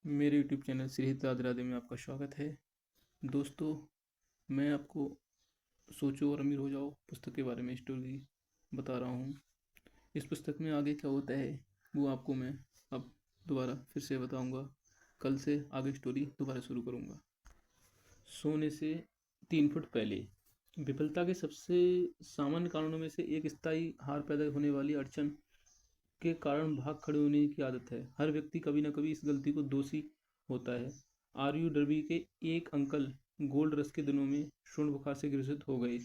मेरे YouTube channel Shri हित राधे राधे में आपका स्वागत है। दोस्तों, मैं आपको सोचो और अमीर हो जाओ पुस्तक के बारे में स्टोरी बता रहा हूँ। इस पुस्तक में आगे क्या होता है वो आपको मैं अब दोबारा फिर से बताऊँगा। कल से आगे स्टोरी दोबारा शुरू करूँगा। सोने से 3 फुट पहले। विफलता के सबसे सामान्य कारणों में से एक स्थायी हार पैदा होने वाली अड़चन के कारण भाग खड़े होने की आदत है। हर व्यक्ति कभी न कभी इस गलती को दोषी होता है। आरयू डर्बी के एक अंकल गोल्ड रश के दिनों में स्वर्ण बुखार से ग्रसित हो गए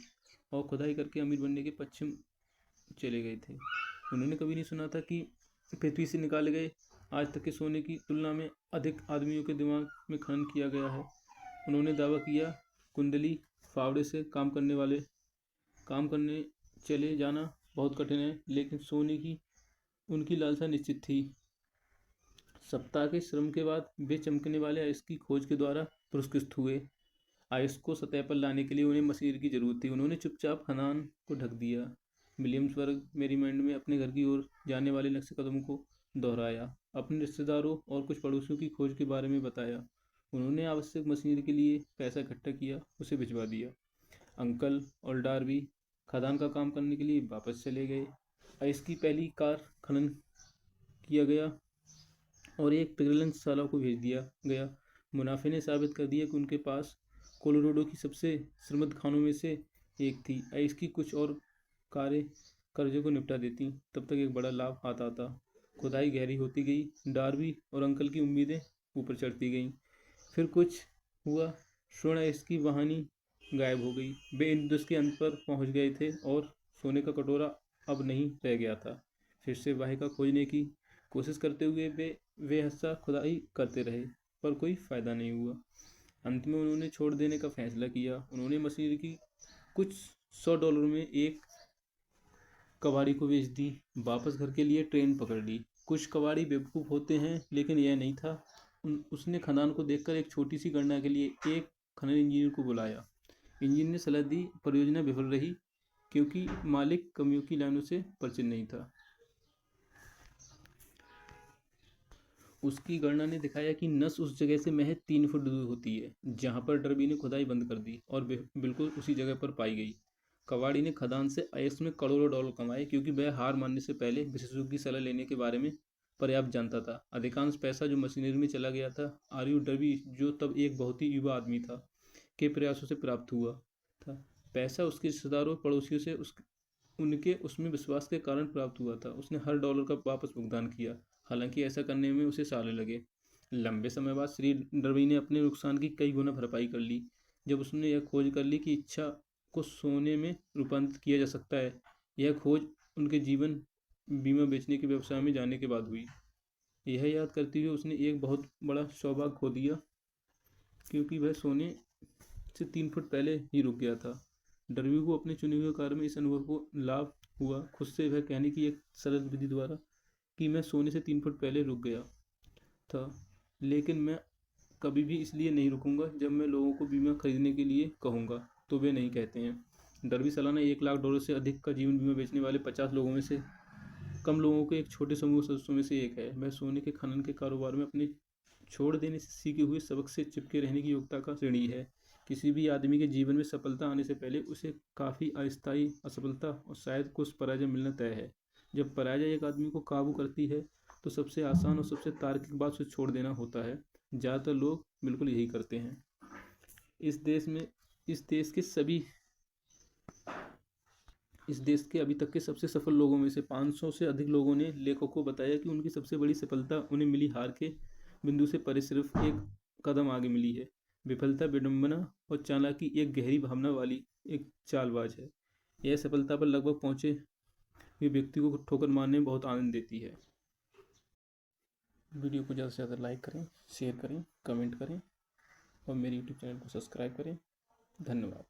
और खुदाई करके अमीर बनने के पश्चिम चले गए थे। उन्होंने कभी नहीं सुना था कि पृथ्वी से निकाले गए आज तक के सोने की तुलना में अधिक आदमियों के दिमाग में खनन किया गया है। उन्होंने दावा किया, कुंडली फावड़े से काम करने चले जाना बहुत कठिन है, लेकिन सोने की उनकी लालसा निश्चित थी। सप्ताह के श्रम के बाद वे चमकने वाले आइस की खोज के द्वारा पुरस्कृत हुए। आइस को सतह पर लाने के लिए उन्हें मशीन की जरूरत थी। उन्होंने चुपचाप खदान को ढक दिया। विलियम्सबर्ग, मेरीलैंड में अपने घर की ओर जाने वाले नक्शे कदम को दोहराया। अपने रिश्तेदारों और कुछ पड़ोसियों की खोज के बारे में बताया। उन्होंने आवश्यक मशीनरी के लिए पैसा इकट्ठा किया, उसे भिजवा दिया। अंकल और डार्बी खदान का काम करने के लिए वापस चले गए। आइस की पहली कार खनन किया गया और एक प्रयोगशाला को भेज दिया गया। मुनाफे ने साबित कर दिया कि उनके पास कोलोराडो की सबसे समृद्ध खानों में से एक थी। आइस की कुछ और कारें कर्जे को निपटा देती। तब तक एक बड़ा लाभ आता था। खुदाई गहरी होती गई। डार्बी और अंकल की उम्मीदें ऊपर चढ़ती गईं। फिर कुछ हुआ। स्वर्ण आइस की वहानी गायब हो गई। वे इंद्रधनुष के अंत पर पहुंच गए थे और सोने का कटोरा अब नहीं रह गया था। फिर से वाहिका खोजने की कोशिश करते हुए वे हंसा खुदाई करते रहे, पर कोई फायदा नहीं हुआ। अंत में उन्होंने छोड़ देने का फैसला किया। उन्होंने मशीनरी की कुछ $100 में एक कबाड़ी को बेच दी। वापस घर के लिए ट्रेन पकड़ ली। कुछ कबाड़ी बेवकूफ़ होते हैं, लेकिन यह नहीं था। उसने खदान को देखकर एक छोटी सी गणना के लिए एक खनन इंजीनियर को बुलाया। इंजीनियर ने सलाह दी। परियोजना विफल रही क्योंकि मालिक कमियों की लाइनों से परिचित नहीं था। उसकी गणना ने दिखाया कि नस उस जगह से महज 3 फुट दूर होती है जहां पर डर्बी ने खुदाई बंद कर दी, और बिल्कुल उसी जगह पर पाई गई। कबाड़ी ने खदान से आइस में करोड़ों डॉलर कमाए क्योंकि वह हार मानने से पहले विशेषज्ञों की सलाह लेने के बारे में पर्याप्त जानता था। अधिकांश पैसा जो मशीनरी में चला गया था, आरयू डर्बी, जो तब एक बहुत ही युवा आदमी था, के प्रयासों से प्राप्त हुआ था। पैसा उसके रिश्तेदारों और पड़ोसियों से उनके उसमें विश्वास के कारण प्राप्त हुआ था। उसने हर डॉलर का वापस भुगतान किया, हालांकि ऐसा करने में उसे सालों लगे। लंबे समय बाद श्री डर्बी ने अपने नुकसान की कई गुना भरपाई कर ली। जब उसने यह खोज कर ली कि इच्छा को सोने में रूपांतरित किया जा सकता है। यह खोज उनके जीवन बीमा बेचने के व्यवसाय में जाने के बाद हुई। यह याद करते हुए उसने एक बहुत बड़ा सौभाग्य खो दिया क्योंकि वह सोने से 3 फुट पहले ही रुक गया था। डर्बी को अपने चुने हुए कार्य में इस अनुभव को लाभ हुआ। खुद से वह कहने की एक सरल विधि द्वारा कि मैं सोने से 3 फुट पहले रुक गया था, लेकिन मैं कभी भी इसलिए नहीं रुकूंगा जब मैं लोगों को बीमा खरीदने के लिए कहूँगा तो वे नहीं कहते हैं। डर्बी सालाना $1 लाख से अधिक का जीवन बीमा बेचने वाले 50 लोगों में से कम लोगों के एक छोटे समूह सदस्यों में से एक है। वह सोने के खनन के कारोबार में अपने छोड़ देने से सीखे हुए सबक से चिपके रहने की योग्यता का ऋणी है। किसी भी आदमी के जीवन में सफलता आने से पहले उसे काफ़ी अस्थायी असफलता और शायद कुछ पराजय मिलना तय है। जब पराजय एक आदमी को काबू करती है तो सबसे आसान और सबसे तार्किक बात उसे छोड़ देना होता है। ज़्यादातर लोग बिल्कुल यही करते हैं। इस देश के अभी तक के सबसे सफल लोगों में से 500 से अधिक लोगों ने लेखकों को बताया कि उनकी सबसे बड़ी सफलता उन्हें मिली हार के बिंदु से परे सिर्फ एक कदम आगे मिली है। विफलता विडंबना और चालाकी एक गहरी भावना वाली एक चालबाज है। यह सफलता पर लगभग पहुंचे हुए व्यक्ति को ठोकर मारने में बहुत आनंद देती है। वीडियो को ज़्यादा से ज़्यादा लाइक करें, शेयर करें, कमेंट करें और मेरे यूट्यूब चैनल को सब्सक्राइब करें। धन्यवाद।